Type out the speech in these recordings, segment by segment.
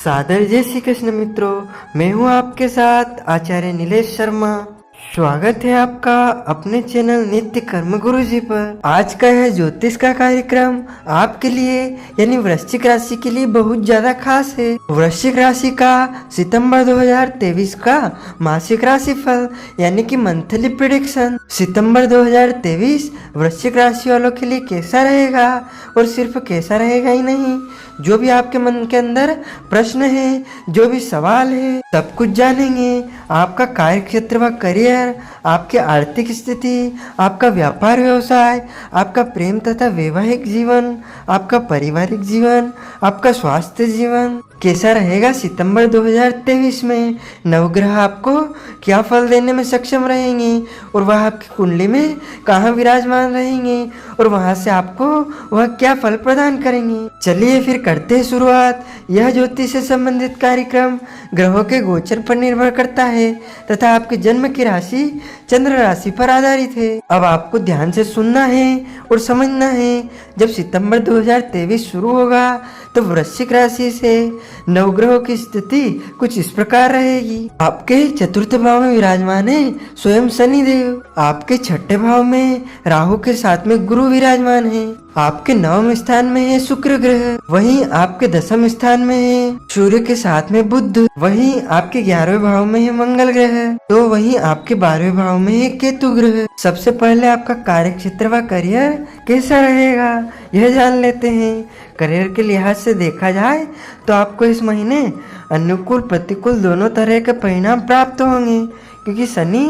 सादर जय श्री कृष्ण मित्रों, मैं हूं आपके साथ आचार्य नीलेश शर्मा। स्वागत है आपका अपने चैनल नित्य कर्म गुरु जी पर। आज का यह ज्योतिष का कार्यक्रम आपके लिए यानी वृश्चिक राशि के लिए बहुत ज्यादा खास है। वृश्चिक राशि का सितंबर 2023 का मासिक राशि फल यानी कि मंथली प्रेडिक्शन सितंबर 2023 वृश्चिक राशि वालों के लिए कैसा रहेगा, और सिर्फ कैसा रहेगा ही नहीं, जो भी आपके मन के अंदर प्रश्न है, जो भी सवाल है, सब कुछ जानेंगे। आपका कार्य क्षेत्र व करियर, आपकी आर्थिक स्थिति, आपका व्यापार व्यवसाय, आपका प्रेम तथा वैवाहिक जीवन, आपका पारिवारिक जीवन, आपका स्वास्थ्य जीवन कैसा रहेगा सितंबर 2023 में। नवग्रह आपको क्या फल देने में सक्षम रहेंगे, और वह आपकी कुंडली में कहाँ विराजमान रहेंगे, और वहां से आपको वह क्या फल प्रदान करेंगे। चलिए फिर करते हैं शुरुआत। यह ज्योतिष से संबंधित कार्यक्रम ग्रहों के गोचर पर निर्भर करता है तथा आपके जन्म की राशि चंद्र राशि पर आधारित है। अब आपको ध्यान से सुनना है और समझना है। जब सितंबर 2023 शुरू होगा तो वृश्चिक राशि से नवग्रहों की स्थिति कुछ इस प्रकार रहेगी। आपके चतुर्थ भाव में विराजमान है स्वयं शनिदेव। आपके छठे भाव में राहु के साथ में गुरु विराजमान है। आपके नवम स्थान में है शुक्र ग्रह। वहीं आपके दसम स्थान में है सूर्य के साथ में बुध। वहीं आपके 11वें भाव में है मंगल ग्रह। तो वहीं आपके 12वें भाव में है केतु ग्रह। सबसे पहले आपका कार्य क्षेत्र व करियर कैसा रहेगा यह जान लेते हैं। करियर के लिहाज से देखा जाए तो आपको इस महीने अनुकूल प्रतिकूल दोनों तरह के परिणाम प्राप्त होंगे, क्योंकि शनि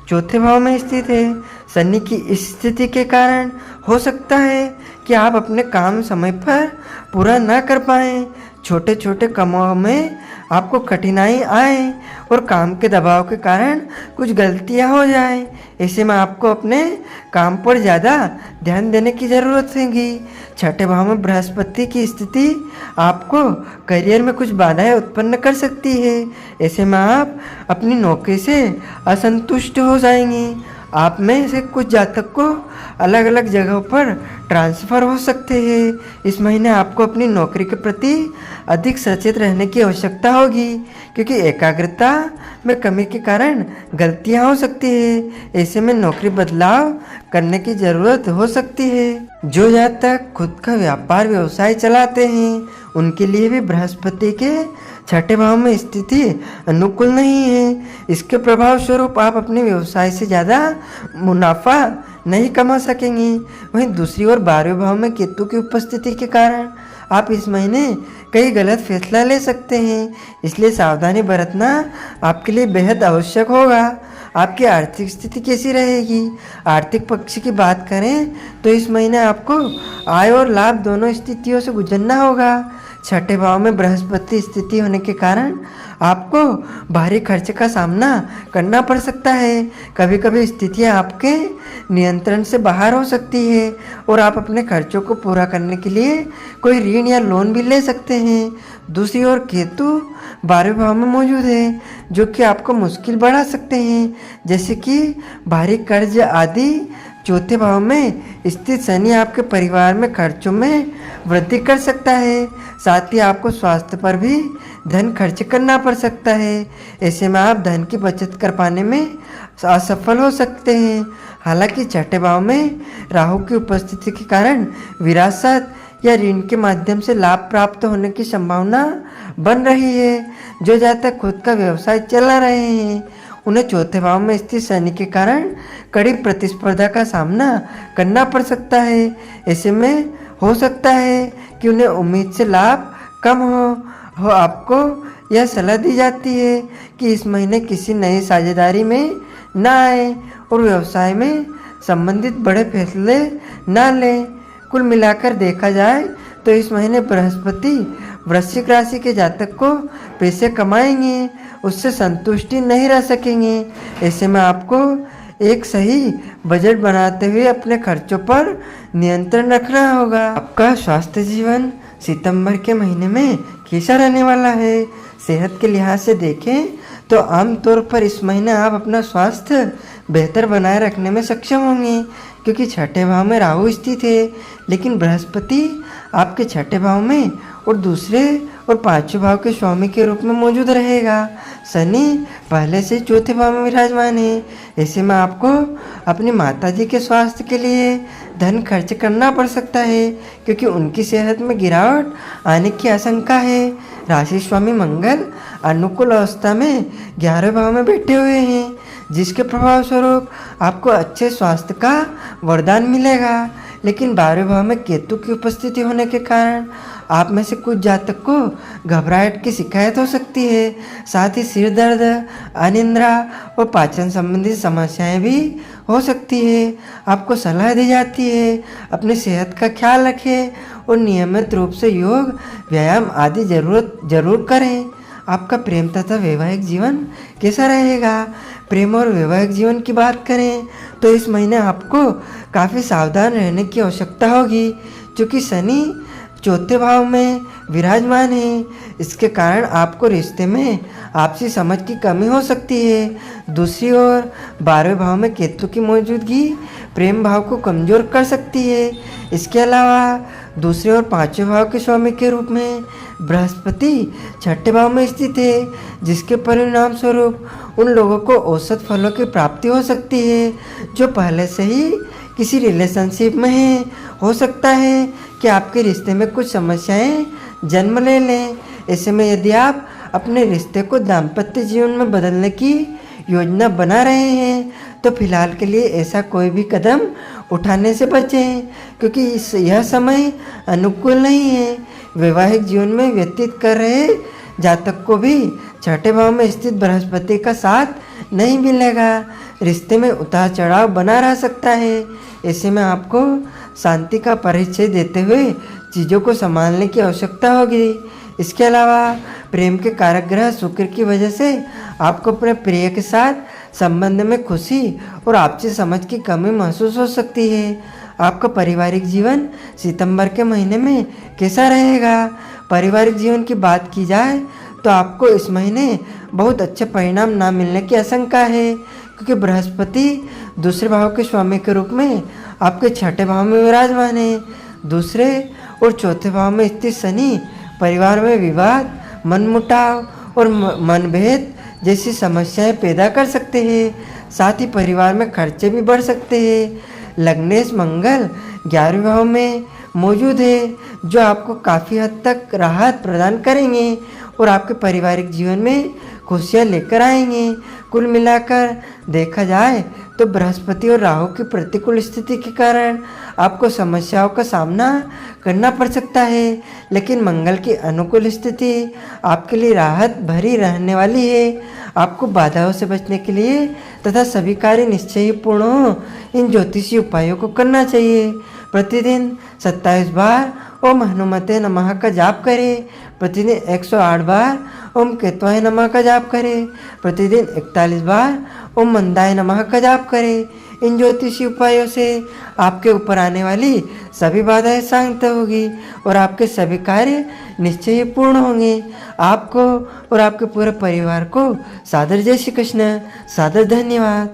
चौथे भाव में स्थित है। शनि की इस स्थिति के कारण हो सकता है कि आप अपने काम समय पर पूरा न कर पाएं, छोटे छोटे कामों में आपको कठिनाई आए और काम के दबाव के कारण कुछ गलतियां हो जाए। ऐसे में आपको अपने काम पर ज़्यादा ध्यान देने की ज़रूरत होगी। छठे भाव में बृहस्पति की स्थिति आपको करियर में कुछ बाधाएं उत्पन्न कर सकती है। ऐसे में आप अपनी नौकरी से असंतुष्ट हो जाएंगे। आप में से कुछ जातक को अलग अलग जगहों पर ट्रांसफ़र हो सकते हैं। इस महीने आपको अपनी नौकरी के प्रति अधिक सचेत रहने की आवश्यकता होगी, क्योंकि एकाग्रता में कमी के कारण गलतियां हो सकती है। ऐसे में नौकरी बदलाव करने की ज़रूरत हो सकती है। जो जातक खुद का व्यापार व्यवसाय चलाते हैं उनके लिए भी बृहस्पति के छठे भाव में स्थिति अनुकूल नहीं है। इसके प्रभाव स्वरूप आप अपने व्यवसाय से ज़्यादा मुनाफा नहीं कमा सकेंगे। वहीं दूसरी ओर 12वें भाव में केतु की उपस्थिति के कारण आप इस महीने कई गलत फैसला ले सकते हैं, इसलिए सावधानी बरतना आपके लिए बेहद आवश्यक होगा। आपकी आर्थिक स्थिति कैसी रहेगी? आर्थिक पक्ष की बात करें तो इस महीने आपको आय और लाभ दोनों स्थितियों से गुजरना होगा। छठे भाव में बृहस्पति स्थिति होने के कारण आपको भारी खर्च का सामना करना पड़ सकता है। कभी कभी स्थितियां आपके नियंत्रण से बाहर हो सकती है और आप अपने खर्चों को पूरा करने के लिए कोई ऋण या लोन भी ले सकते हैं। दूसरी ओर केतु 12वें भाव में मौजूद है, जो कि आपको मुश्किल बढ़ा सकते हैं, जैसे कि भारी कर्ज आदि। चौथे भाव में स्थित शनि आपके परिवार में खर्चों में वृद्धि कर सकता है, साथ ही आपको स्वास्थ्य पर भी धन खर्च करना पड़ सकता है। ऐसे में आप धन की बचत कर पाने में असफल हो सकते हैं। हालांकि छठे भाव में राहु की उपस्थिति के कारण विरासत या ऋण के माध्यम से लाभ प्राप्त होने की संभावना बन रही है। जो जातक खुद का व्यवसाय चला रहे हैं उन्हें चौथे भाव में स्थित शनि के कारण कड़ी प्रतिस्पर्धा का सामना करना पड़ सकता है। ऐसे में हो सकता है कि उन्हें उम्मीद से लाभ कम हो। आपको यह सलाह दी जाती है कि इस महीने किसी नई साझेदारी में न आए और व्यवसाय में संबंधित बड़े फैसले न लें। कुल मिलाकर देखा जाए तो इस महीने बृहस्पति वृश्चिक राशि के जातक को पैसे कमाएंगे, उससे संतुष्टि नहीं रह सकेंगे। ऐसे में आपको एक सही बजट बनाते हुए अपने खर्चों पर नियंत्रण रखना होगा। आपका स्वास्थ्य जीवन सितंबर के महीने में कैसा रहने वाला है? सेहत के लिहाज से देखें तो आमतौर पर इस महीने आप अपना स्वास्थ्य बेहतर बनाए रखने में सक्षम होंगे, क्योंकि छठे भाव में राहु स्थित है, लेकिन बृहस्पति आपके छठे भाव में और दूसरे और पांचवें भाव के स्वामी के रूप में मौजूद रहेगा। शनि पहले से चौथे भाव में विराजमान है। ऐसे में आपको अपनी माताजी के स्वास्थ्य के लिए धन खर्च करना पड़ सकता है, क्योंकि उनकी सेहत में गिरावट आने की आशंका है। राशि स्वामी मंगल अनुकूल अवस्था में 11वें भाव में बैठे हुए हैं, जिसके प्रभाव स्वरूप आपको अच्छे स्वास्थ्य का वरदान मिलेगा। लेकिन 12वें भाव में केतु की उपस्थिति होने के कारण आप में से कुछ जातक को घबराहट की शिकायत हो सकती है। साथ ही सिर दर्द, अनिद्रा और पाचन संबंधी समस्याएं भी हो सकती है। आपको सलाह दी जाती है अपनी सेहत का ख्याल रखें और नियमित रूप से योग, व्यायाम आदि जरूर करें। आपका प्रेम तथा वैवाहिक जीवन कैसा रहेगा? प्रेम और वैवाहिक जीवन की बात करें तो इस महीने आपको काफ़ी सावधान रहने की आवश्यकता होगी, क्योंकि शनि चौथे भाव में विराजमान है। इसके कारण आपको रिश्ते में आपसी समझ की कमी हो सकती है। दूसरी ओर 12वें भाव में केतु की मौजूदगी प्रेम भाव को कमज़ोर कर सकती है। इसके अलावा दूसरे और पांचवें भाव के स्वामी के रूप में बृहस्पति छठे भाव में स्थित है, जिसके परिणाम स्वरूप उन लोगों को औसत फलों की प्राप्ति हो सकती है जो पहले से ही किसी रिलेशनशिप में है। हो सकता है कि आपके रिश्ते में कुछ समस्याएं जन्म ले लें। ऐसे में यदि आप अपने रिश्ते को दाम्पत्य जीवन में बदलने की योजना बना रहे हैं तो फिलहाल के लिए ऐसा कोई भी कदम उठाने से बचें, क्योंकि यह समय अनुकूल नहीं है। वैवाहिक जीवन में व्यतीत कर रहे जातक को भी छठे भाव में स्थित बृहस्पति का साथ नहीं मिलेगा। रिश्ते में उतार चढ़ाव बना रह सकता है। ऐसे में आपको शांति का परिचय देते हुए चीज़ों को संभालने की आवश्यकता होगी। इसके अलावा प्रेम के कारक ग्रह शुक्र की वजह से आपको अपने प्रिय के साथ संबंध में खुशी और आपसी समझ की कमी महसूस हो सकती है। आपका पारिवारिक जीवन सितंबर के महीने में कैसा रहेगा? पारिवारिक जीवन की बात की जाए तो आपको इस महीने बहुत अच्छे परिणाम ना मिलने की आशंका है, क्योंकि बृहस्पति दूसरे भाव के स्वामी के रूप में आपके छठे भाव में विराजमान है। दूसरे और चौथे भाव में स्थित शनि परिवार में विवाद, मनमुटाव और मनभेद जैसी समस्याएं पैदा कर सकते हैं। साथ ही परिवार में खर्चे भी बढ़ सकते हैं। लग्नेश मंगल 11वें भाव में मौजूद है, जो आपको काफ़ी हद तक राहत प्रदान करेंगे और आपके पारिवारिक जीवन में खुशियाँ लेकर आएंगे। कुल मिलाकर देखा जाए तो बृहस्पति और राहु की प्रतिकूल स्थिति के कारण आपको समस्याओं का सामना करना पड़ सकता है, लेकिन मंगल की अनुकूल स्थिति आपके लिए राहत भरी रहने वाली है। आपको बाधाओं से बचने के लिए तथा सभी कार्य निश्चय पूर्ण हो इन ज्योतिषीय उपायों को करना चाहिए। प्रतिदिन 27 बार ओम हनुमते नमः का जाप करें। प्रतिदिन 108 बार ओम केतवाय नमः का जाप करें। प्रतिदिन 41 बार ओम मंदाय नमः का जाप करें। इन ज्योतिषी उपायों से आपके ऊपर आने वाली सभी बाधाएं शांत होगी और आपके सभी कार्य निश्चय ही पूर्ण होंगे। आपको और आपके पूरे परिवार को सादर जय श्री कृष्ण, सादर धन्यवाद।